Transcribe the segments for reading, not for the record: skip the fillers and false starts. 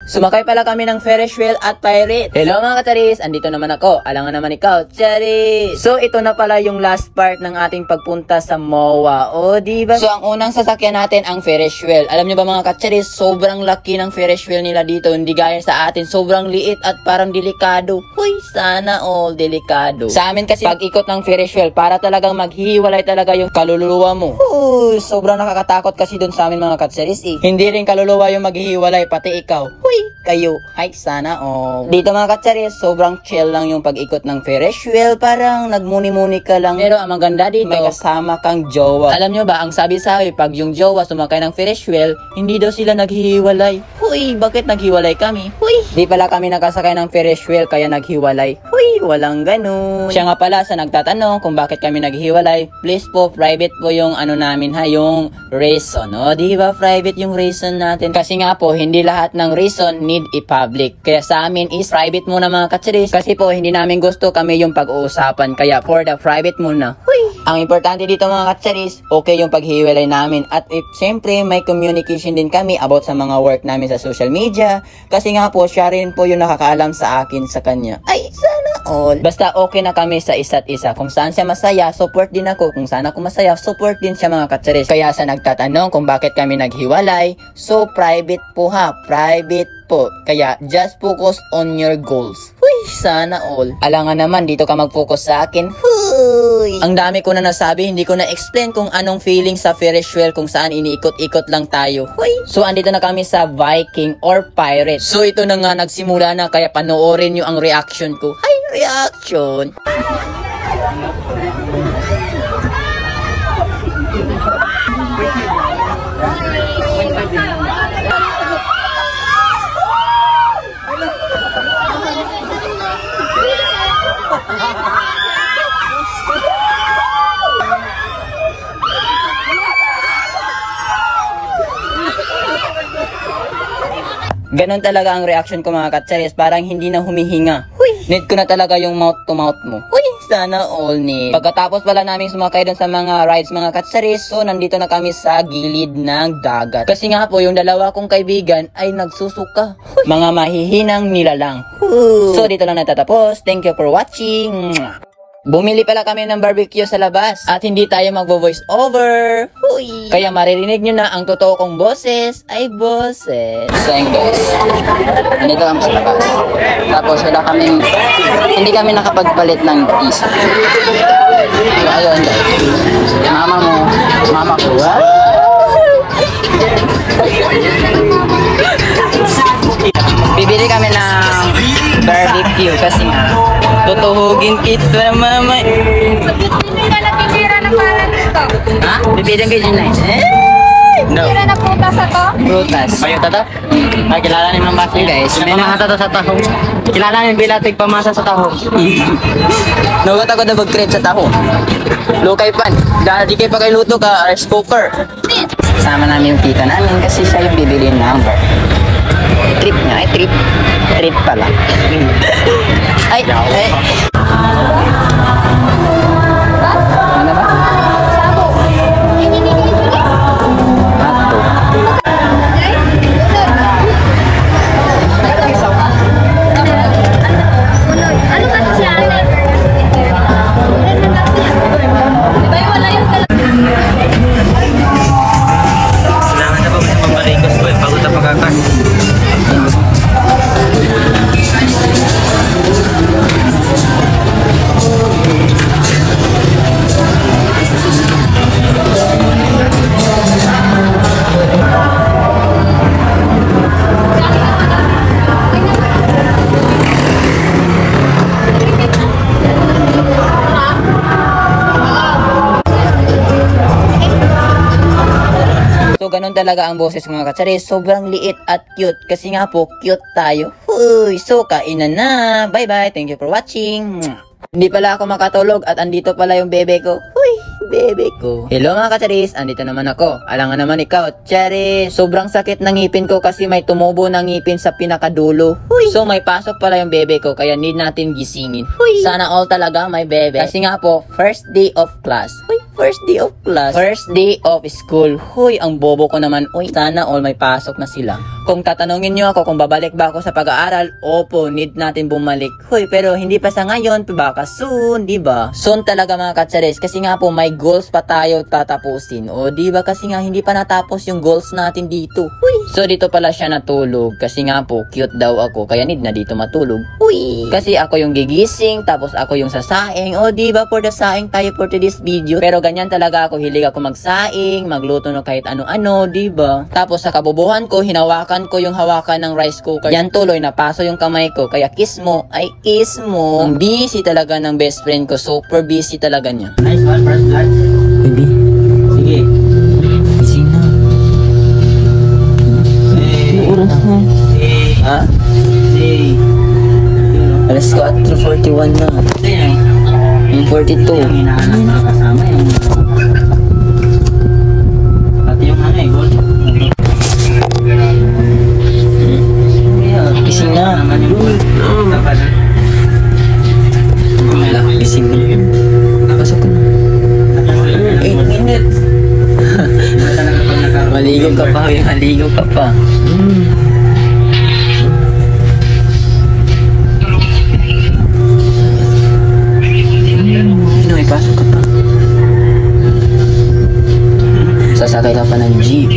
Sumakay pala kami ng Ferris wheel at pirate. Hello mga kacharis, andito naman ako. Alangan naman ikaw, charis. So ito na pala yung last part ng ating pagpunta sa MOA. O diba? So ang unang sasakyan natin ang Ferris wheel. Alam nyo ba mga kacharis, sobrang laki ng Ferris wheel nila dito. Hindi gaya sa atin, sobrang liit at parang delikado. Huy, sana all delikado. Sa amin kasi pag ikot ng Ferris wheel, para talagang maghihiwalay talaga yung kaluluwa mo. Huy, sobrang nakakatakot kasi dun sa amin mga kacharis eh. Hindi rin kaluluwa yung maghihiwalay, pati ikaw. Huy, kayo. Ay, sana all. Dito mga kacharis, sobrang chill lang yung pag-ikot ng Ferris wheel. Parang nagmuni-muni ka lang. Pero ang maganda dito, may kasama kang jowa. Alam nyo ba, ang sabi-sabi, pag yung jowa sumakay ng Ferris wheel, hindi daw sila naghihiwalay. Huy, bakit naghiwalay kami? Huy, di pala kami nakasakay ng Ferris wheel kaya naghiwalay. Huy, walang ganun. Siya nga pala sa nagtatanong kung bakit kami naghiwalay, please po, private po yung ano namin ha, yung reason. O, di ba private yung reason natin? Kasi nga po, hindi lahat ng reason need i-public. Kaya sa amin is private muna mga kacharis. Kasi po, hindi namin gusto kami yung pag-uusapan. Kaya for the private muna. Huy! Ang importante dito mga kacharis, okay yung paghiwalay namin. At if siyempre may communication din kami about sa mga work namin sa social media. Kasi nga po, siya rin po yung nakakaalam sa akin sa kanya. Ay, sana all. Basta okay na kami sa isa't isa. Kung saan siya masaya, support din ako. Kung saan ako masaya, support din siya mga kacharis. Kaya sa nagtatanong kung bakit kami naghiwalay, so private po ha. Private po. Kaya just focus on your goals. Huy, sana all. Alangan naman dito ka mag-focus sa akin. Huy. Ang dami ko na nasabi, hindi ko na-explain kung anong feeling sa Ferris wheel kung saan iniikot-ikot lang tayo. Huy. So andito na kami sa Viking or Pirate. So ito na nga nagsimula na kaya panoorin nyo ang reaction ko. Ay, reaction. Ganon talaga ang reaction ko mga kacharis, parang hindi na humihinga. Huy! Need ko na talaga yung mouth to mouth mo. Huy! Sana all need. Pagkatapos pala namin sumakay dun sa mga rides mga kacharis, so nandito na kami sa gilid ng dagat. Kasi nga po yung dalawa kong kaibigan ay nagsusuka. Huy! Mga mahihinang nilalang. So dito lang natatapos. Thank you for watching. Bumili pala kami ng barbecue sa labas at hindi tayo magvo-voice over. Huy! Kaya maririnig nyo na ang totoo kong boses ay boses. So yun guys, nandito kami sa labas. Tapos wala kaming, hindi kami nakapagpalit ng isa. So ayun guys, mama mo, mama ko. Bibili kami ng barbecue kasi nga tutuhugin kita mama. Hindi ka natitira na parang ito. Ha? Bibigyan kayo dyan no. Tira na prutas sa to? Prutas. Ayun tato? Ay, kilala niyo ng basi guys. May pamasa to sa tahong. Kilala niyo bilatig pamasa sa tahong. Nugat ako na mag-create sa tahong. Lukay pan. Di kayo pa kayo luto ka, rice cooker. Sama namin yung tita namin kasi siya yung bibili ng number. Trip niya, ay trip. Trip pala. Ay, ay. Ano ba? Sabo. Ato. Ano kasi siya? Diba yung wala yung Kailangan na ba mas mamarikos ko eh. Pagod na pagkakas. So, ganun talaga ang boses mga kacharis. Sobrang liit at cute. Kasi nga po, cute tayo. Huy! So, kainan na. Bye-bye. Thank you for watching. Hindi pala ako makatulog at andito pala yung bebe ko. Huy! bebe ko. Hello mga ka-Charis, andito naman ako. Alangan naman ikaw, Charis. Sobrang sakit ng ngipin ko kasi may tumubo ng ngipin sa pinakadulo. Huy. So may pasok pala yung bebe ko kaya need natin gisingin. Huy. Sana all talaga may bebe. Kasi nga po, first day of class. Huy, first day of class. First day of school. Huy, ang bobo ko naman. Uy, sana all may pasok na sila. Kung tatanungin nyo ako kung babalik ba ako sa pag-aaral, opo, need natin bumalik. Huy, pero hindi pa sa ngayon, baka soon, di ba? Soon talaga mga ka-Charis, kasi nga po may goals pa tayo tatapusin. O di ba kasi nga hindi pa natapos yung goals natin dito. Huy. So dito pala siya natulog kasi nga po cute daw ako kaya need na dito matulog. Huy. Kasi ako yung gigising tapos ako yung sasaing. O di ba for the saing tayo for today's video. Pero ganyan talaga ako, hilig ako magsaing, magluto no kahit ano-ano, di ba? Tapos sa kabubuhan ko, hinawakan ko yung hawakan ng rice cooker. Yan tuloy napaso yung kamay ko kaya kiss mo ay kiss mo. Ang busy talaga ng best friend ko, super busy talaga niya. Nice one, first blood. Baby, Sige. gising na. Hey. Oras na. Hey. Ha? Hey. Alas 4:41 na. Hey. Yung 42. Yung hinahanap na kasama yung... Pati yung ano eh, gold. Gising na. Naman yung gold. Tapa na. Wala, gising na. Pasok na. 8 minutes. Iba talaga pag nakaroon. Maligo ka pa, maligo ka pa. Sino, may pasok ka pa. Sasakay ka pa ng jeep.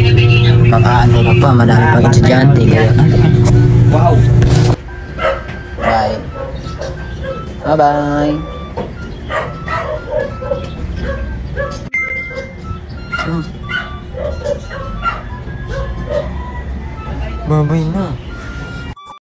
Makaano ka pa, madami pang estudyante. Kaya, Wow. bye. Bye-bye. Bye-bye na.